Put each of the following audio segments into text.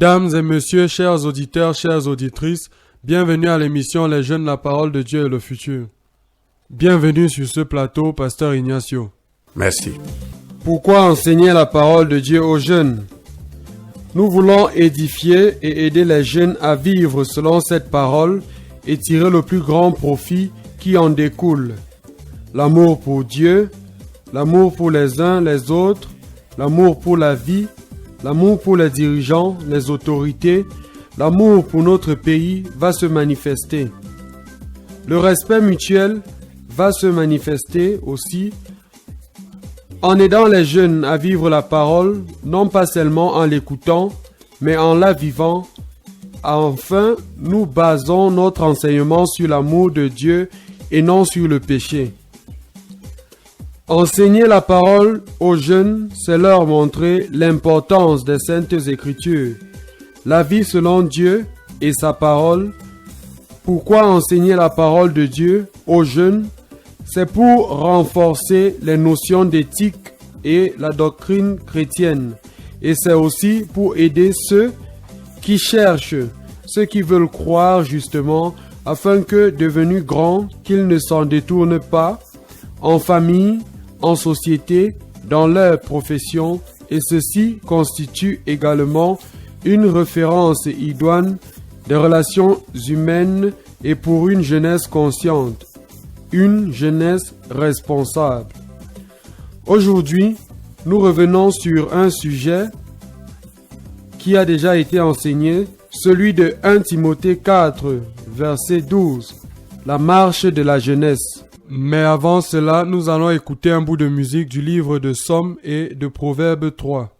Mesdames et messieurs, chers auditeurs, chères auditrices, bienvenue à l'émission Les Jeunes, la parole de Dieu et le futur. Bienvenue sur ce plateau, Pasteur Ignacio. Merci. Pourquoi enseigner la parole de Dieu aux jeunes? Nous voulons édifier et aider les jeunes à vivre selon cette parole et tirer le plus grand profit qui en découle. L'amour pour Dieu, l'amour pour les uns les autres, l'amour pour la vie, l'amour pour les dirigeants, les autorités, l'amour pour notre pays va se manifester. Le respect mutuel va se manifester aussi en aidant les jeunes à vivre la parole, non pas seulement en l'écoutant, mais en la vivant. Enfin, nous basons notre enseignement sur l'amour de Dieu et non sur le péché. Enseigner la parole aux jeunes, c'est leur montrer l'importance des Saintes Écritures, la vie selon Dieu et sa parole. Pourquoi enseigner la parole de Dieu aux jeunes? C'est pour renforcer les notions d'éthique et la doctrine chrétienne. Et c'est aussi pour aider ceux qui cherchent, ceux qui veulent croire justement, afin que, devenus grands, qu'ils ne s'en détournent pas, en famille, en société, dans leur profession, et ceci constitue également une référence idoine des relations humaines et pour une jeunesse consciente, une jeunesse responsable. Aujourd'hui, nous revenons sur un sujet qui a déjà été enseigné, celui de 1 Timothée 4, verset 12, la marche de la jeunesse. Mais avant cela, nous allons écouter un bout de musique du livre de Psaumes et de Proverbes 3.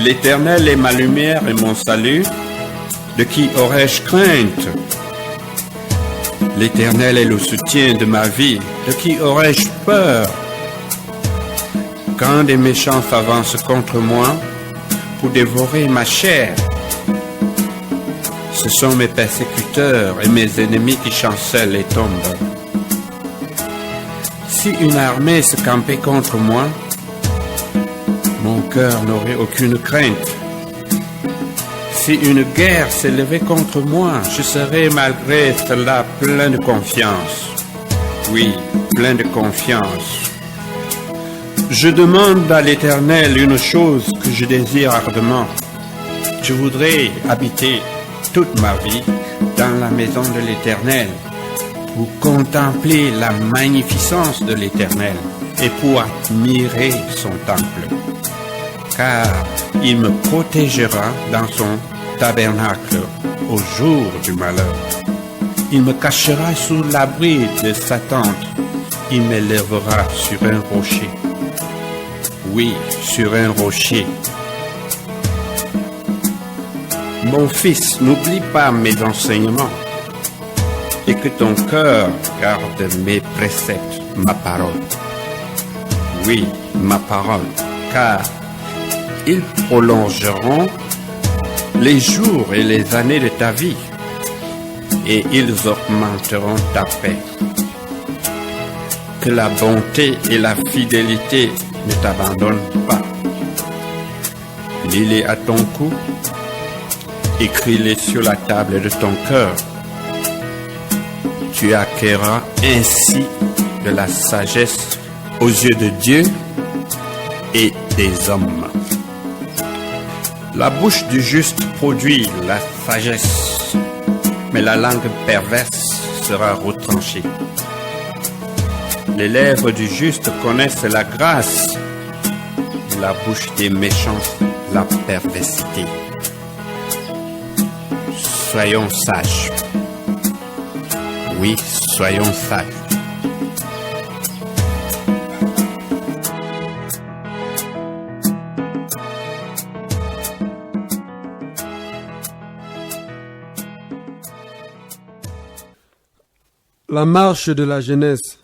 L'Éternel est ma lumière et mon salut, de qui aurais-je crainte? L'Éternel est le soutien de ma vie, de qui aurais-je peur? Quand des méchants s'avancent contre moi pour dévorer ma chair, ce sont mes persécuteurs et mes ennemis qui chancellent et tombent. Si une armée se campait contre moi, mon cœur n'aurait aucune crainte. Si une guerre s'élevait contre moi, je serais malgré cela plein de confiance. Oui, plein de confiance. Je demande à l'Éternel une chose que je désire ardemment. Je voudrais habiter toute ma vie dans la maison de l'Éternel pour contempler la magnificence de l'Éternel et pour admirer son temple. Car il me protégera dans son tabernacle au jour du malheur. Il me cachera sous l'abri de sa tente. Il m'élèvera sur un rocher. Oui, sur un rocher. Mon fils, n'oublie pas mes enseignements et que ton cœur garde mes préceptes, ma parole. Oui, ma parole, car ils prolongeront les jours et les années de ta vie, et ils augmenteront ta paix. Que la bonté et la fidélité ne t'abandonnent pas. Lis-les à ton cou, écris-les sur la table de ton cœur. Tu acquerras ainsi de la sagesse aux yeux de Dieu et des hommes. La bouche du juste produit la sagesse, mais la langue perverse sera retranchée. Les lèvres du juste connaissent la grâce, la bouche des méchants la perversité. Soyons sages. Oui, soyons sages. La marche de la jeunesse.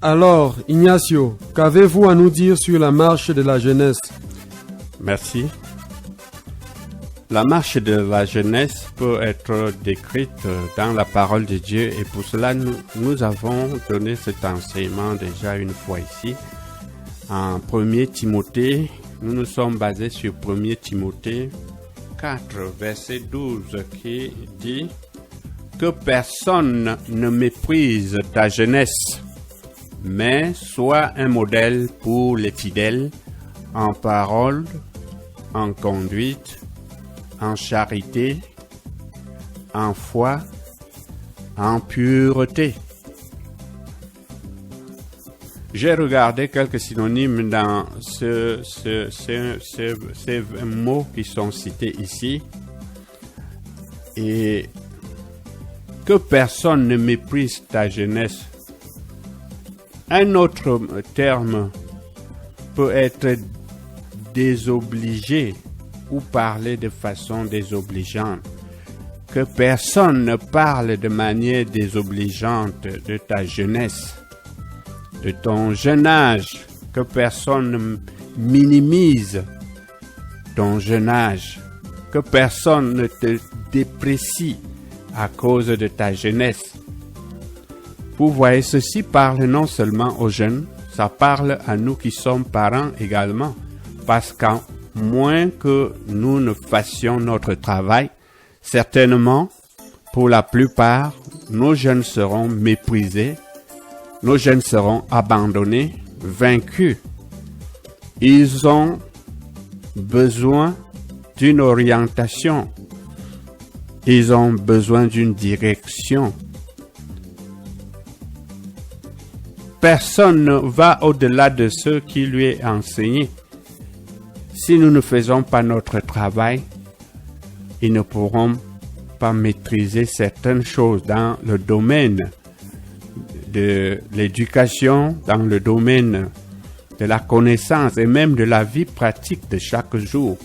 Alors, Ignacio, qu'avez-vous à nous dire sur la marche de la jeunesse? Merci. La marche de la jeunesse peut être décrite dans la parole de Dieu et pour cela nous avons donné cet enseignement déjà une fois ici. En 1 Timothée, nous nous sommes basés sur 1 Timothée 4, verset 12 qui dit que personne ne méprise ta jeunesse, mais sois un modèle pour les fidèles en parole, en conduite, en charité, en foi, en pureté. J'ai regardé quelques synonymes dans ces mots qui sont cités ici. Et que personne ne méprise ta jeunesse. Un autre terme peut être désobligé ou parler de façon désobligeante. Que personne ne parle de manière désobligeante de ta jeunesse, de ton jeune âge. Que personne ne minimise ton jeune âge. Que personne ne te déprécie à cause de ta jeunesse. Vous voyez, ceci parle non seulement aux jeunes, ça parle à nous qui sommes parents également, parce qu'à moins que nous ne fassions notre travail, certainement, pour la plupart, nos jeunes seront méprisés, nos jeunes seront abandonnés, vaincus. Ils ont besoin d'une orientation, ils ont besoin d'une direction. Personne ne va au-delà de ce qui lui est enseigné. Si nous ne faisons pas notre travail, ils ne pourront pas maîtriser certaines choses dans le domaine de l'éducation, dans le domaine de la connaissance et même de la vie pratique de chaque jour.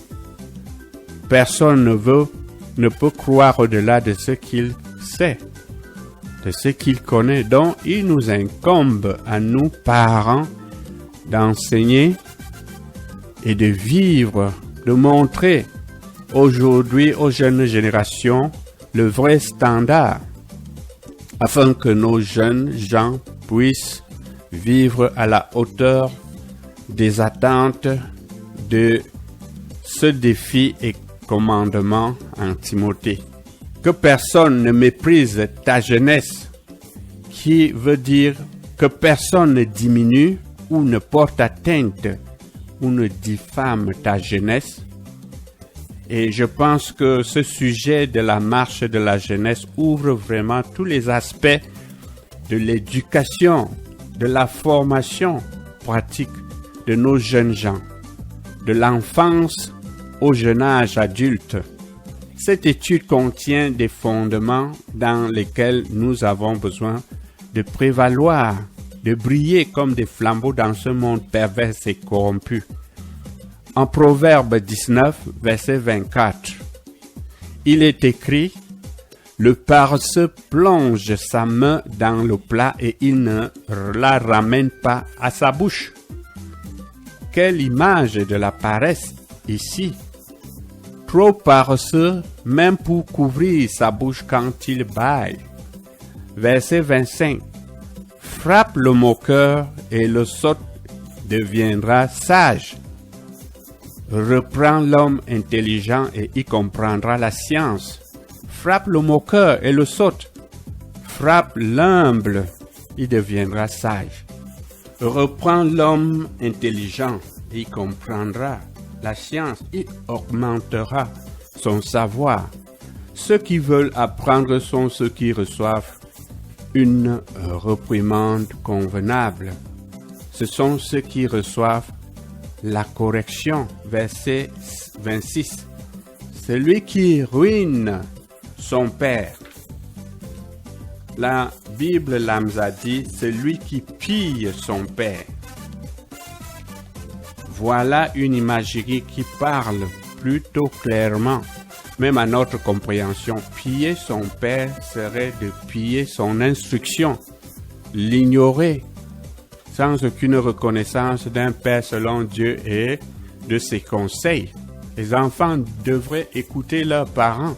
Personne ne peut croire au-delà de ce qu'il sait, de ce qu'il connaît. Donc, il nous incombe à nous, parents, d'enseigner et de vivre, de montrer aujourd'hui aux jeunes générations le vrai standard, afin que nos jeunes gens puissent vivre à la hauteur des attentes de ce défi et commandement en Timothée. Que personne ne méprise ta jeunesse, qui veut dire que personne ne diminue ou ne porte atteinte ou ne diffame ta jeunesse. Et je pense que ce sujet de la marche de la jeunesse ouvre vraiment tous les aspects de l'éducation, de la formation pratique de nos jeunes gens, de l'enfance au jeune âge adulte. Cette étude contient des fondements dans lesquels nous avons besoin de prévaloir, de briller comme des flambeaux dans ce monde pervers et corrompu. En Proverbe 19, verset 24, il est écrit « Le paresseux plonge sa main dans le plat et il ne la ramène pas à sa bouche. » Quelle image de la paresse ici! Trop paresseux, même pour couvrir sa bouche quand il bâille. Verset 25. Frappe le moqueur et le sot deviendra sage. Reprends l'homme intelligent et il comprendra la science. Frappe le moqueur et le sot. Frappe l'humble, il deviendra sage. Reprends l'homme intelligent et il comprendra la science, il augmentera son savoir. Ceux qui veulent apprendre sont ceux qui reçoivent une réprimande convenable. Ce sont ceux qui reçoivent la correction. Verset 26. Celui qui ruine son père. La Bible nous a dit, celui qui pille son père. Voilà une imagerie qui parle plutôt clairement, même à notre compréhension. Piller son père serait de piller son instruction, l'ignorer, sans aucune reconnaissance d'un père selon Dieu et de ses conseils. Les enfants devraient écouter leurs parents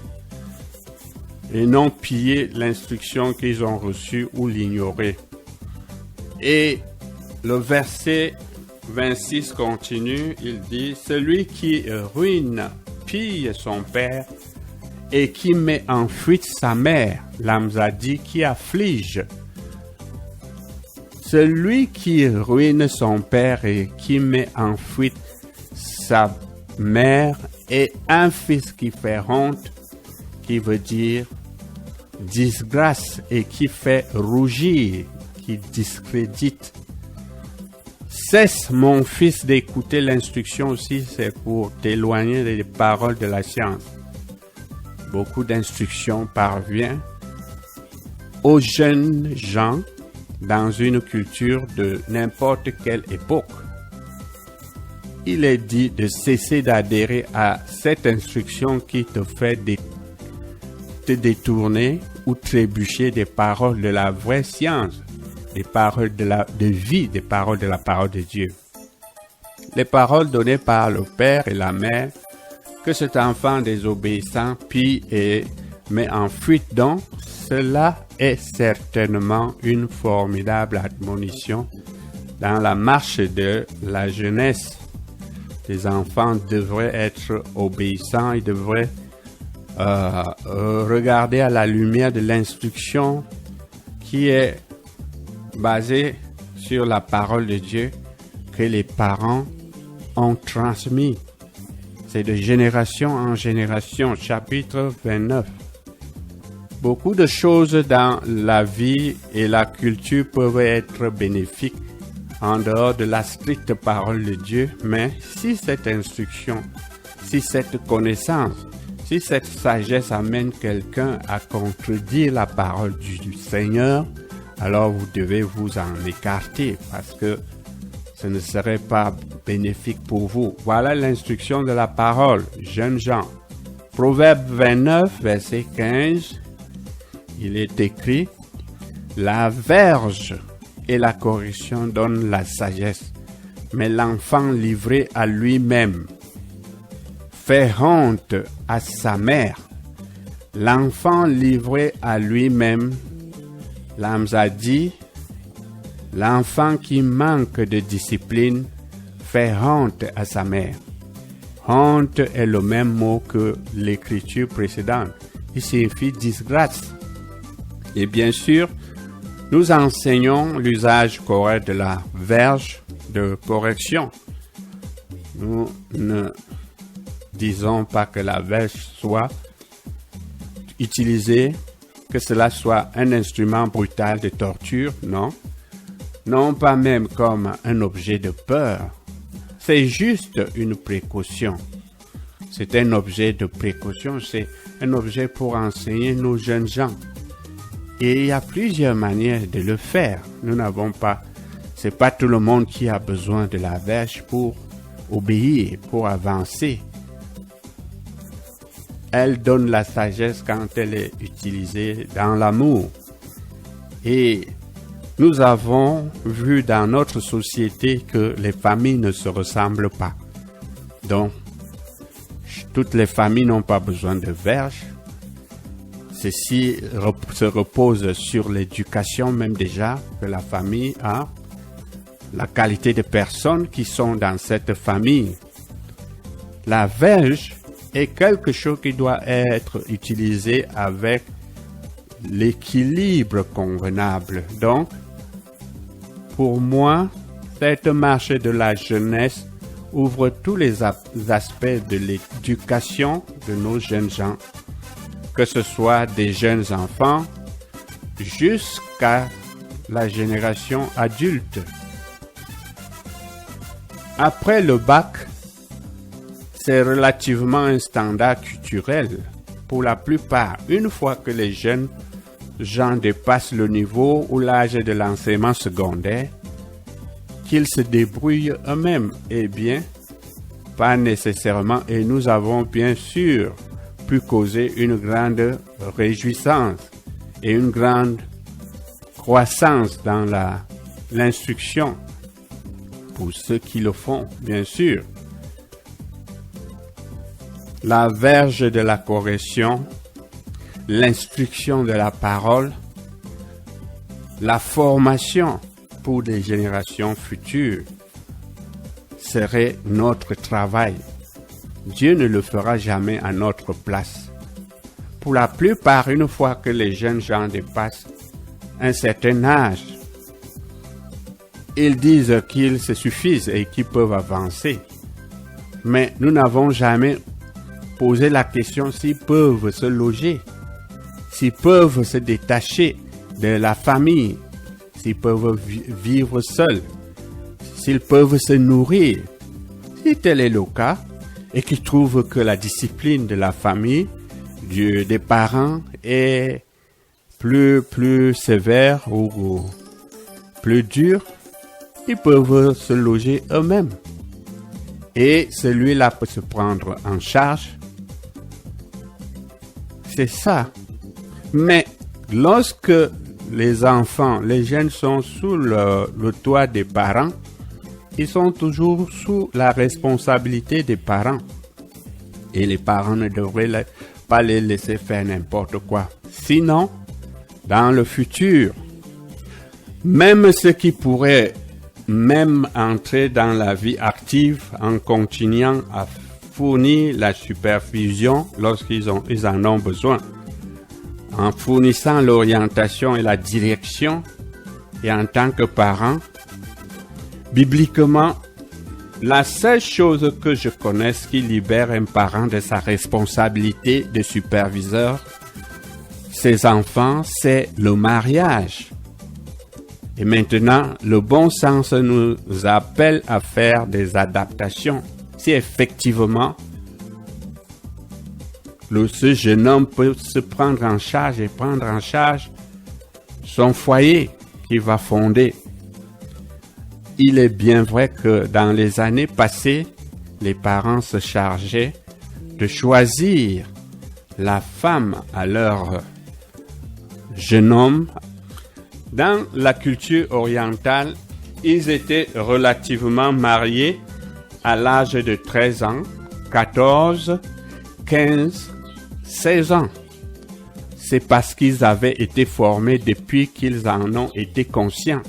et non piller l'instruction qu'ils ont reçue ou l'ignorer. Et le verset 26 continue, il dit, « Celui qui ruine, pille son père et qui met en fuite sa mère, l'Amzadi qui afflige. Celui qui ruine son père et qui met en fuite sa mère est un fils qui fait honte, qui veut dire disgrâce et qui fait rougir, qui discrédite. Cesse, mon fils, d'écouter l'instruction aussi, c'est pour t'éloigner des paroles de la science. Beaucoup d'instructions parviennent aux jeunes gens dans une culture de n'importe quelle époque. Il est dit de cesser d'adhérer à cette instruction qui te fait te détourner ou trébucher des paroles de la vraie science, des paroles de vie, des paroles de la parole de Dieu. Les paroles données par le père et la mère, que cet enfant désobéissant pille et met en fuite donc, cela est certainement une formidable admonition dans la marche de la jeunesse. Les enfants devraient être obéissants, ils devraient regarder à la lumière de l'instruction qui est basée sur la parole de Dieu que les parents ont transmis. C'est de génération en génération. Chapitre 29. Beaucoup de choses dans la vie et la culture peuvent être bénéfiques en dehors de la stricte parole de Dieu, mais si cette instruction, si cette connaissance, si cette sagesse amène quelqu'un à contredire la parole du Seigneur, alors vous devez vous en écarter parce que ce ne serait pas bénéfique pour vous. Voilà l'instruction de la parole, jeunes gens. Proverbe 29, verset 15, il est écrit, « La verge et la correction donnent la sagesse, mais l'enfant livré à lui-même fait honte à sa mère. L'enfant livré à lui-même, l'Amzadi, l'enfant qui manque de discipline, fait honte à sa mère. » Honte est le même mot que l'écriture précédente. Il signifie disgrâce. Et bien sûr, nous enseignons l'usage correct de la verge de correction. Nous ne disons pas que la verge soit utilisée, que cela soit un instrument brutal de torture, non. Non pas même comme un objet de peur. C'est juste une précaution. C'est un objet de précaution, c'est un objet pour enseigner nos jeunes gens. Et il y a plusieurs manières de le faire. Nous n'avons pas, c'est pas tout le monde qui a besoin de la verge pour obéir, pour avancer. Elle donne la sagesse quand elle est utilisée dans l'amour. Et nous avons vu dans notre société que les familles ne se ressemblent pas. Donc, toutes les familles n'ont pas besoin de verge. Ceci se repose sur l'éducation même déjà que la famille a, la qualité de personnes qui sont dans cette famille. La verge est quelque chose qui doit être utilisé avec l'équilibre convenable. Donc, pour moi, cette marche de la jeunesse ouvre tous les aspects de l'éducation de nos jeunes gens, que ce soit des jeunes enfants jusqu'à la génération adulte. Après le bac, c'est relativement un standard culturel. Pour la plupart, une fois que les jeunes gens dépassent le niveau ou l'âge de l'enseignement secondaire, qu'ils se débrouillent eux-mêmes. Eh bien, pas nécessairement. Et nous avons bien sûr pu causer une grande réjouissance et une grande croissance dans l'instruction pour ceux qui le font, bien sûr. la verge de la correction, l'instruction de la parole, la formation pour des générations futures serait notre travail. Dieu ne le fera jamais à notre place. Pour la plupart, une fois que les jeunes gens dépassent un certain âge, ils disent qu'ils se suffisent et qu'ils peuvent avancer. Mais nous n'avons jamais posé la question s'ils peuvent se loger, s'ils peuvent se détacher de la famille, s'ils peuvent vivre seuls, s'ils peuvent se nourrir. Si tel est le cas, et qu'ils trouvent que la discipline de la famille, des parents est plus sévère ou plus dure, ils peuvent se loger eux-mêmes. Et celui-là peut se prendre en charge. C'est ça. Mais lorsque les enfants, les jeunes sont sous le toit des parents, ils sont toujours sous la responsabilité des parents. Et les parents ne devraient pas les laisser faire n'importe quoi. Sinon, dans le futur, même ceux qui pourraient même entrer dans la vie active en continuant à fournir la supervision lorsqu'ils en ont besoin, en fournissant l'orientation et la direction, et en tant que parents, bibliquement, la seule chose que je connaisse qui libère un parent de sa responsabilité de superviseur, ses enfants, c'est le mariage. Et maintenant, le bon sens nous appelle à faire des adaptations. Si effectivement, ce jeune homme peut se prendre en charge et prendre en charge son foyer qu'il va fonder. Il est bien vrai que dans les années passées, les parents se chargeaient de choisir la femme à leur jeune homme. Dans la culture orientale, ils étaient relativement mariés à l'âge de 13 ans, 14, 15, 16 ans. C'est parce qu'ils avaient été formés depuis qu'ils en ont été conscients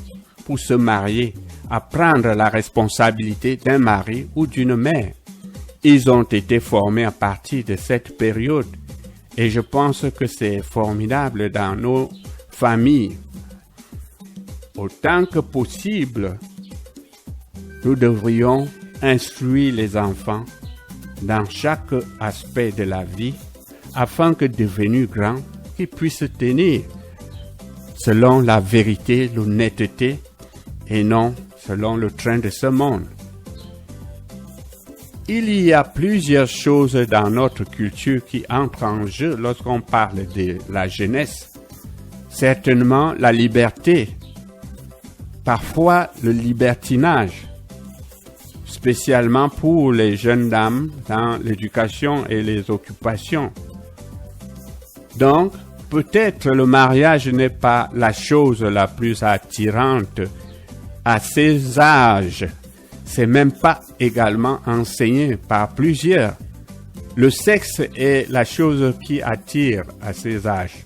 pour se marier, à prendre la responsabilité d'un mari ou d'une mère. Ils ont été formés à partir de cette période et je pense que c'est formidable dans nos familles. Autant que possible, nous devrions instruire les enfants dans chaque aspect de la vie afin que devenus grands, qu'ils puissent tenir selon la vérité, l'honnêteté et non selon le train de ce monde. Il y a plusieurs choses dans notre culture qui entrent en jeu lorsqu'on parle de la jeunesse. Certainement la liberté, parfois le libertinage, spécialement pour les jeunes dames dans l'éducation et les occupations. Donc, peut-être le mariage n'est pas la chose la plus attirante à ces âges. C'est même pas également enseigné par plusieurs. Le sexe est la chose qui attire à ces âges.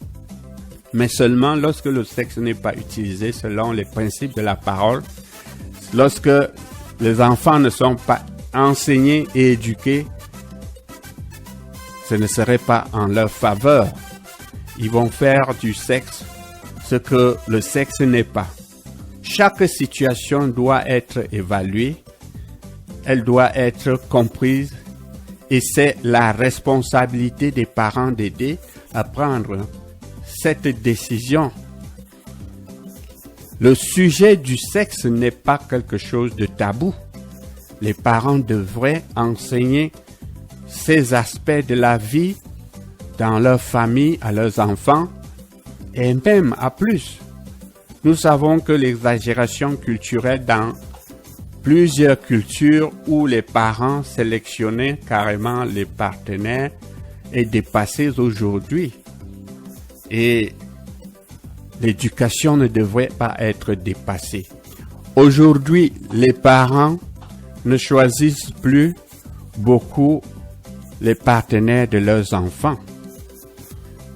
Mais seulement lorsque le sexe n'est pas utilisé selon les principes de la parole, lorsque les enfants ne sont pas enseignés et éduqués, ce ne serait pas en leur faveur. Ils vont faire du sexe ce que le sexe n'est pas. Chaque situation doit être évaluée, elle doit être comprise et c'est la responsabilité des parents d'aider à prendre cette décision. Le sujet du sexe n'est pas quelque chose de tabou. Les parents devraient enseigner ces aspects de la vie dans leur famille, à leurs enfants et même à plus. Nous savons que l'exagération culturelle dans plusieurs cultures où les parents sélectionnaient carrément les partenaires est dépassée aujourd'hui. Et l'éducation ne devrait pas être dépassée. Aujourd'hui, les parents ne choisissent plus beaucoup les partenaires de leurs enfants.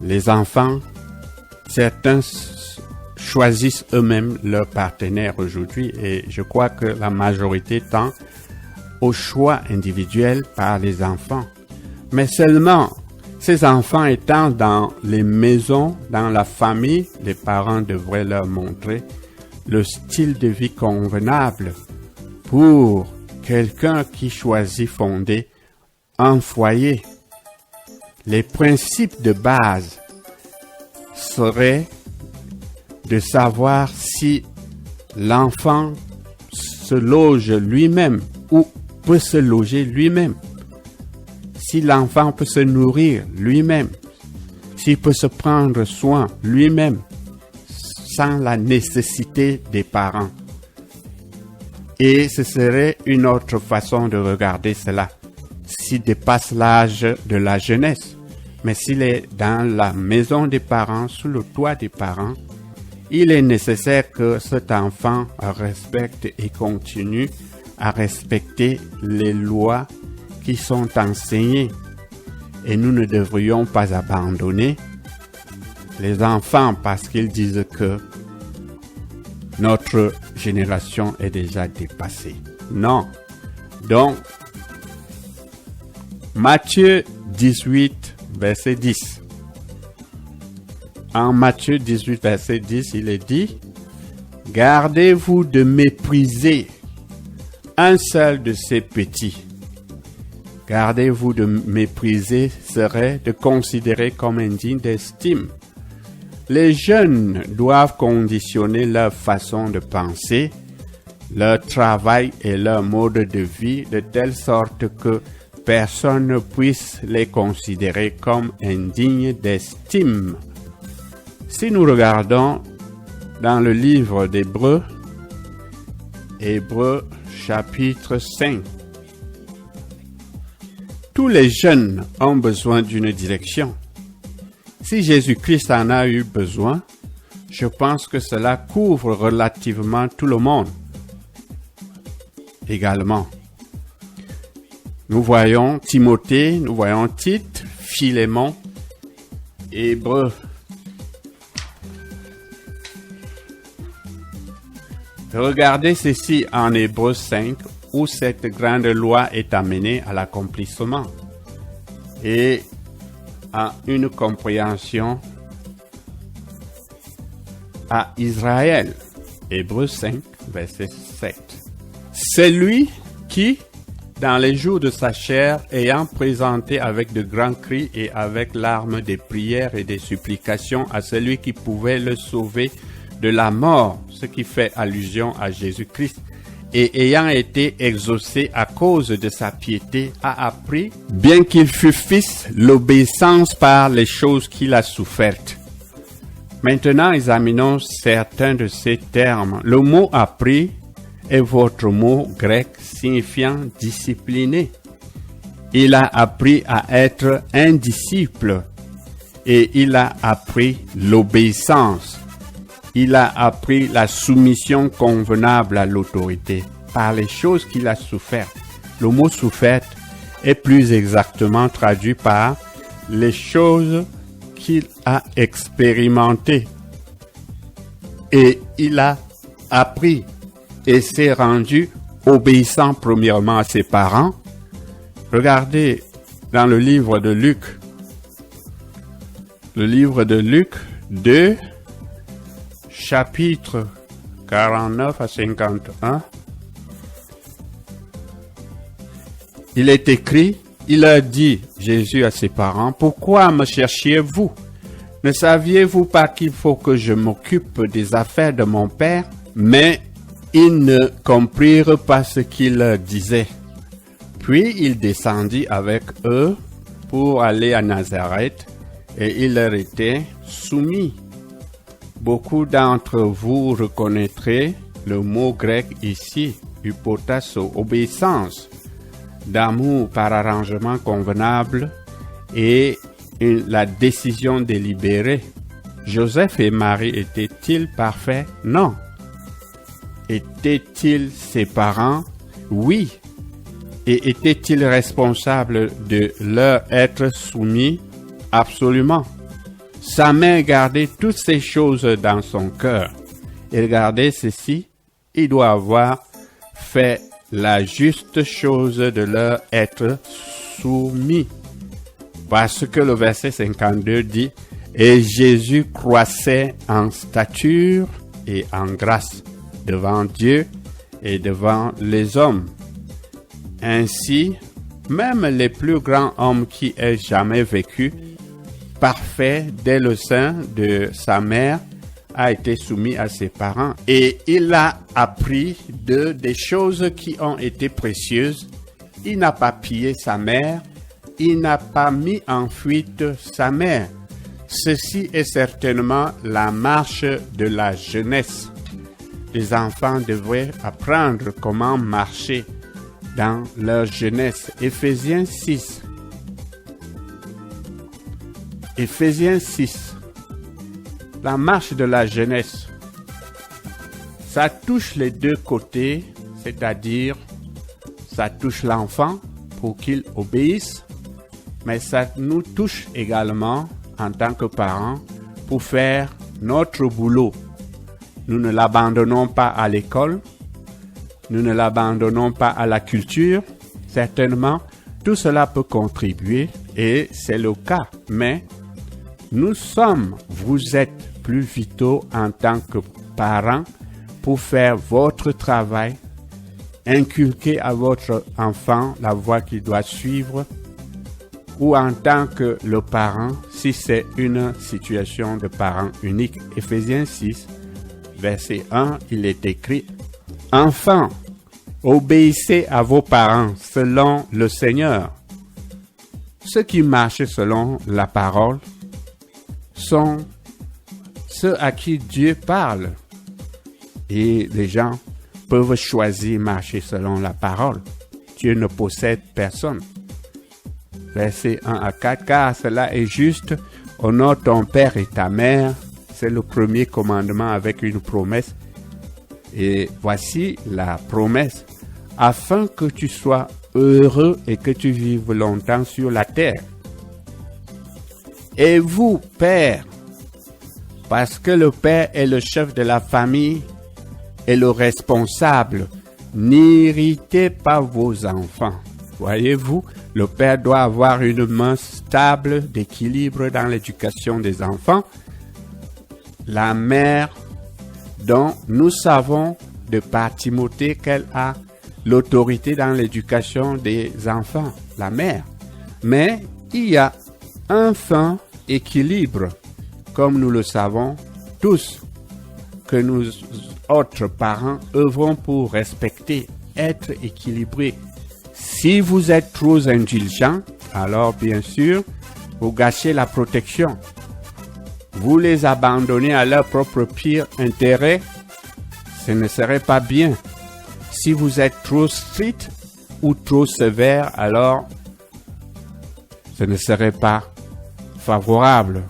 Les enfants, certains choisissent eux-mêmes leurs partenaires aujourd'hui et je crois que la majorité tend au choix individuel par les enfants. Mais seulement, ces enfants étant dans les maisons, dans la famille, les parents devraient leur montrer le style de vie convenable pour quelqu'un qui choisit fonder un foyer. Les principes de base seraient de savoir si l'enfant se loge lui-même ou peut se loger lui-même, si l'enfant peut se nourrir lui-même, s'il peut se prendre soin lui-même sans la nécessité des parents. Et ce serait une autre façon de regarder cela, s'il dépasse l'âge de la jeunesse. Mais s'il est dans la maison des parents, sous le toit des parents, il est nécessaire que cet enfant respecte et continue à respecter les lois qui sont enseignées. Et nous ne devrions pas abandonner les enfants parce qu'ils disent que notre génération est déjà dépassée. Non. Donc, Matthieu 18, verset 10. En Matthieu 18, verset 10, il est dit « Gardez-vous de mépriser un seul de ces petits. » Gardez-vous de mépriser serait de considérer comme indigne d'estime. Les jeunes doivent conditionner leur façon de penser, leur travail et leur mode de vie de telle sorte que personne ne puisse les considérer comme indignes d'estime. Si nous regardons dans le livre d'Hébreux, Hébreux chapitre 5, tous les jeunes ont besoin d'une direction. Si Jésus-Christ en a eu besoin, je pense que cela couvre relativement tout le monde. Également, nous voyons Timothée, nous voyons Tite, Philémon, Hébreux. Regardez ceci en Hébreux 5, où cette grande loi est amenée à l'accomplissement et à une compréhension à Israël. Hébreux 5, verset 7. C'est lui qui, dans les jours de sa chair, ayant présenté avec de grands cris et avec larmes des prières et des supplications à celui qui pouvait le sauver de la mort, ce qui fait allusion à Jésus-Christ, et ayant été exaucé à cause de sa piété, a appris, bien qu'il fût fils, l'obéissance par les choses qu'il a souffertes. Maintenant, examinons certains de ces termes. Le mot appris est votre mot grec signifiant discipliné. Il a appris à être un disciple et il a appris l'obéissance. Il a appris la soumission convenable à l'autorité par les choses qu'il a souffertes. Le mot souffert est plus exactement traduit par les choses qu'il a expérimentées. Et il a appris et s'est rendu obéissant premièrement à ses parents. Regardez dans le livre de Luc. Le livre de Luc 2, chapitre 49 à 51. Il est écrit, il a dit, Jésus à ses parents, « Pourquoi me cherchiez-vous? Ne saviez-vous pas qu'il faut que je m'occupe des affaires de mon Père? » Mais ils ne comprirent pas ce qu'il disait. Puis il descendit avec eux pour aller à Nazareth, et il leur était soumis. Beaucoup d'entre vous reconnaîtrez le mot grec ici, hypotasso, obéissance, d'amour par arrangement convenable et la décision délibérée. Joseph et Marie étaient-ils parfaits? Non. Étaient-ils ses parents? Oui. Et était-il responsable de leur être soumis? Absolument. Sa mère gardait toutes ces choses dans son cœur. Il gardait ceci, il doit avoir fait la juste chose de leur être soumis. Parce que le verset 52 dit, « Et Jésus croissait en stature et en grâce devant Dieu et devant les hommes. » Ainsi, même les plus grands hommes qui aient jamais vécu, parfait dès le sein de sa mère, a été soumis à ses parents et il a appris des choses qui ont été précieuses. Il n'a pas pillé sa mère, il n'a pas mis en fuite sa mère. Ceci est certainement la marche de la jeunesse. Les enfants devraient apprendre comment marcher dans leur jeunesse. Éphésiens 6. Éphésiens 6. La marche de la jeunesse. Ça touche les deux côtés, c'est-à-dire ça touche l'enfant pour qu'il obéisse, mais ça nous touche également en tant que parents pour faire notre boulot. Nous ne l'abandonnons pas à l'école, nous ne l'abandonnons pas à la culture. Certainement, tout cela peut contribuer et c'est le cas, mais vous êtes plus vitaux en tant que parents pour faire votre travail, inculquer à votre enfant la voie qu'il doit suivre, ou en tant que le parent, si c'est une situation de parent unique. Éphésiens 6, verset 1, il est écrit, « Enfants, obéissez à vos parents selon le Seigneur. » Ceux qui marchent selon la parole sont ceux à qui Dieu parle. Et les gens peuvent choisir marcher selon la parole. Dieu ne possède personne. Versets 1 à 4, car cela est juste, honore ton père et ta mère. C'est le premier commandement avec une promesse. Et voici la promesse, afin que tu sois heureux et que tu vives longtemps sur la terre. Et vous, pères, parce que le père est le chef de la famille et le responsable, n'irritez pas vos enfants. Voyez-vous, le père doit avoir une main stable d'équilibre dans l'éducation des enfants. La mère, dont nous savons de par Timothée qu'elle a l'autorité dans l'éducation des enfants, la mère. Mais il y a un fin équilibre, comme nous le savons tous, que nous autres parents œuvrons pour respecter, être équilibrés. Si vous êtes trop indulgents, alors bien sûr, vous gâchez la protection. Vous les abandonnez à leur propre pire intérêt, ce ne serait pas bien. Si vous êtes trop strict ou trop sévère, alors ce ne serait pas favorable.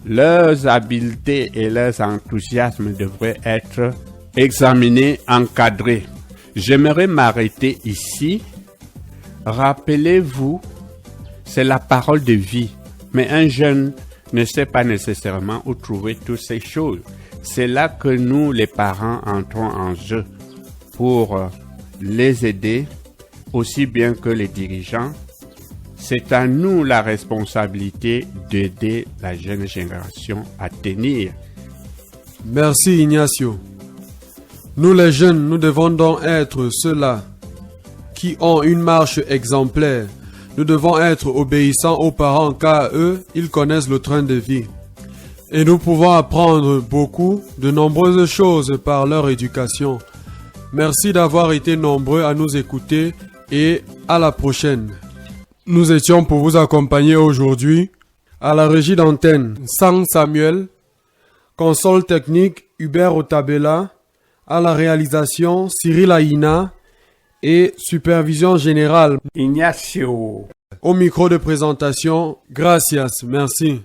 Leurs habiletés et leurs enthousiasmes devraient être examinés, encadrés. J'aimerais m'arrêter ici. Rappelez-vous, c'est la parole de vie, mais un jeune ne sait pas nécessairement où trouver toutes ces choses. C'est là que nous, les parents, entrons en jeu pour les aider, aussi bien que les dirigeants. C'est à nous la responsabilité d'aider la jeune génération à tenir. Merci Ignacio. Nous les jeunes, nous devons donc être ceux-là qui ont une marche exemplaire. Nous devons être obéissants aux parents car eux, ils connaissent le train de vie. Et nous pouvons apprendre beaucoup, de nombreuses choses par leur éducation. Merci d'avoir été nombreux à nous écouter et à la prochaine. Nous étions pour vous accompagner aujourd'hui à la régie d'antenne Sang Samuel, console technique Hubert Otabela, à la réalisation Cyril Aïna et supervision générale Ignacio. Au micro de présentation, gracias, merci.